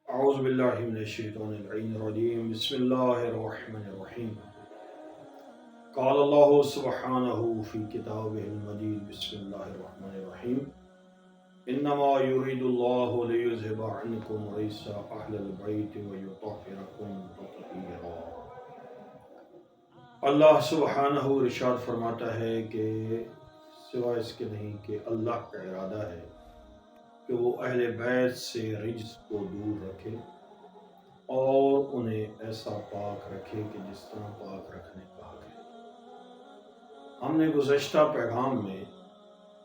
أعوذ بالله من الشيطان اللعين الرجيم بسم الله الرحمن الرحيم قال الله سبحانه في كتابه المجيد بسم الله الرحمن الرحيم إنما يريد الله ليذهب عنكم رجس أهل البيت ويطهركم تطهيرا۔ اللہ سبحانہ ارشاد فرماتا ہے کہ سوائے اس کے نہیں کہ اللہ کا ارادہ ہے کہ وہ اہل بیت سے رجس کو دور رکھے اور انہیں ایسا پاک رکھے کہ جس طرح پاک رکھنے کا حق ہے۔ ہم نے گزشتہ پیغام میں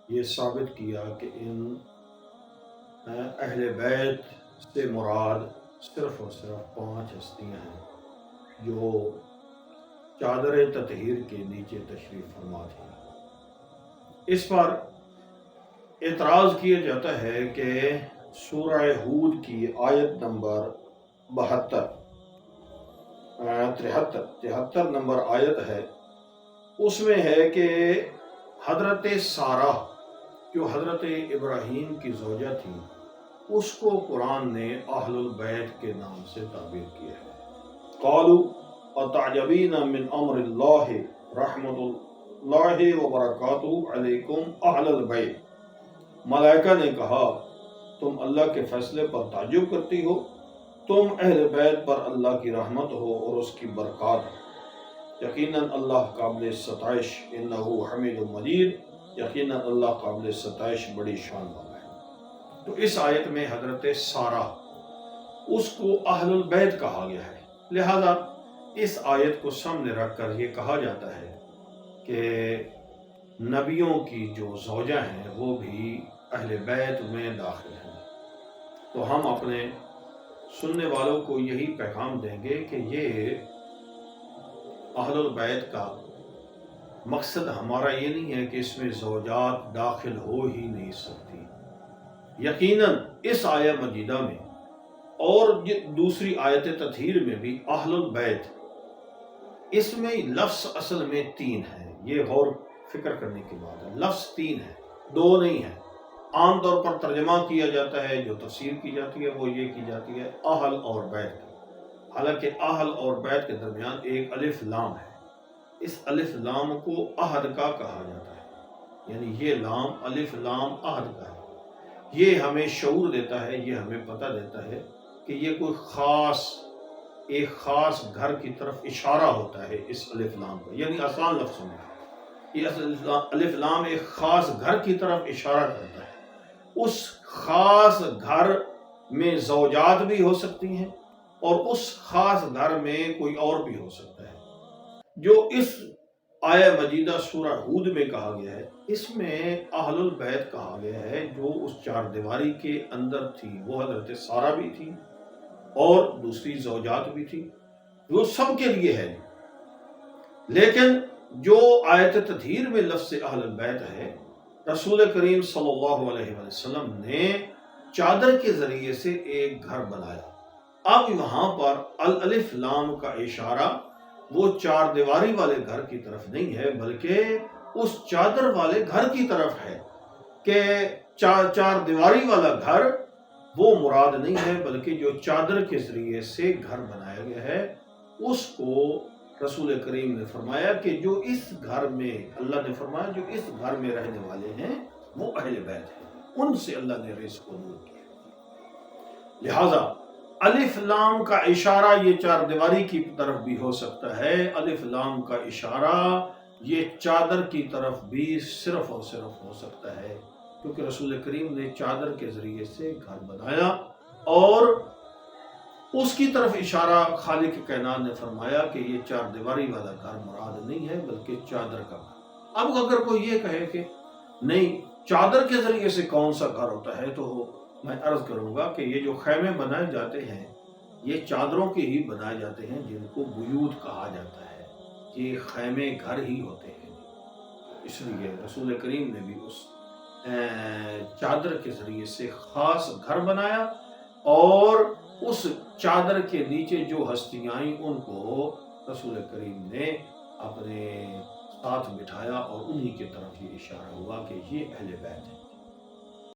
یہ ثابت کیا کہ ان اہل بیت سے مراد صرف اور صرف 5 ہستیاں ہیں جو چادر تطہیر کے نیچے تشریف فرما تھی۔ اس پر اعتراض کیا جاتا ہے کہ سورہ ہود کی آیت نمبر 73 نمبر آیت ہے، اس میں ہے کہ حضرت سارہ جو حضرت ابراہیم کی زوجہ تھی اس کو قرآن نے اہل البیت کے نام سے تعبیر کیا ہے۔ قالوا اتعجبین من امر اللہ رحمت اللہ وبرکاتہ علیکم اہل البیت، ملائکہ نے کہا تم اللہ کے فیصلے پر تعجب کرتی ہو، تم اہل بیت پر اللہ کی رحمت ہو اور اس کی برکات ہو، یقیناً اللہ قابل ستائش، انہو حمید مجید، یقیناً اللہ قابل ستائش بڑی شان والا ہے۔ تو اس آیت میں حضرت سارہ اس کو اہل البیت کہا گیا ہے، لہذا اس آیت کو سامنے رکھ کر یہ کہا جاتا ہے کہ نبیوں کی جو زوجہ ہیں وہ بھی اہل بیت میں داخل ہیں۔ تو ہم اپنے سننے والوں کو یہی پیغام دیں گے کہ یہ اہل البیت کا مقصد ہمارا یہ نہیں ہے کہ اس میں زوجات داخل ہو ہی نہیں سکتی۔ یقیناً اس آیہ مجیدہ میں اور دوسری آیت تطہیر میں بھی اہل البیت، اس میں لفظ اصل میں 3 ہے، یہ غور فکر کرنے کی بات ہے۔ لفظ 3 ہے، 2 نہیں ہے۔ عام طور پر ترجمہ کیا جاتا ہے، جو تفسیر کی جاتی ہے وہ یہ کی جاتی ہے اہل اور بیت کی، حالانکہ اہل اور بیت کے درمیان ایک الف لام ہے، اس الف لام کو عہد کا کہا جاتا ہے، یعنی یہ لام الف لام عہد کا ہے۔ یہ ہمیں شعور دیتا ہے، یہ ہمیں پتہ دیتا ہے کہ یہ کوئی ایک خاص گھر کی طرف اشارہ ہوتا ہے اس الف لام کا، یعنی آسان لفظوں میں یہ الف لام ایک خاص گھر کی طرف اشارہ کرتا ہے۔ اس خاص گھر میں زوجات بھی ہو سکتی ہیں اور اس خاص گھر میں کوئی اور بھی ہو سکتا ہے۔ جو اس آیہ مجیدہ سورہ ہود میں کہا گیا ہے، اس میں اہل البیت کہا گیا ہے جو اس 4 دیواری کے اندر تھی، وہ حضرت سارہ بھی تھی اور دوسری زوجات بھی تھی، وہ سب کے لیے ہے۔ لیکن جو آیت تطہیر میں لفظ اہل البیت ہے، رسول کریم صلی اللہ علیہ وسلم نے چادر کے ذریعے سے ایک گھر بنایا۔ اب وہاں پر الف لام کا اشارہ وہ 4 دیواری والے گھر کی طرف نہیں ہے، بلکہ اس چادر والے گھر کی طرف ہے، کہ 4 دیواری والا گھر وہ مراد نہیں ہے، بلکہ جو چادر کے ذریعے سے گھر بنایا گیا ہے اس کو رسول کریم نے فرمایا کہ جو اس گھر میں، اللہ نے فرمایا جو اس گھر میں رہنے والے ہیں وہ اہل بیت ہیں، ان سے اللہ نے رزق کو دور کیا۔ لہذا الف لام کا اشارہ یہ 4 دیواری کی طرف بھی ہو سکتا ہے، الف لام کا اشارہ یہ چادر کی طرف بھی صرف اور صرف ہو سکتا ہے، کیونکہ رسول کریم نے چادر کے ذریعے سے گھر بنایا اور اس کی طرف اشارہ خالق کائنات نے فرمایا کہ یہ 4 دیواری والا گھر مراد نہیں ہے بلکہ چادر کا گھر۔ اب اگر کوئی یہ کہے کہ نہیں چادر کے ذریعے سے کون سا گھر ہوتا ہے، تو میں عرض کروں گا کہ یہ جو خیمے بنائے جاتے ہیں یہ چادروں کے ہی بنائے جاتے ہیں، جن کو بیوت کہا جاتا ہے، یہ خیمے گھر ہی ہوتے ہیں۔ اس لیے رسول کریم نے بھی اس چادر کے ذریعے سے خاص گھر بنایا اور اس چادر کے نیچے جو ہستیاں آئیں ان کو رسول کریم نے اپنے ساتھ بٹھایا اور انہی کی طرف یہ اشارہ ہوا کہ یہ اہل بیت ہے۔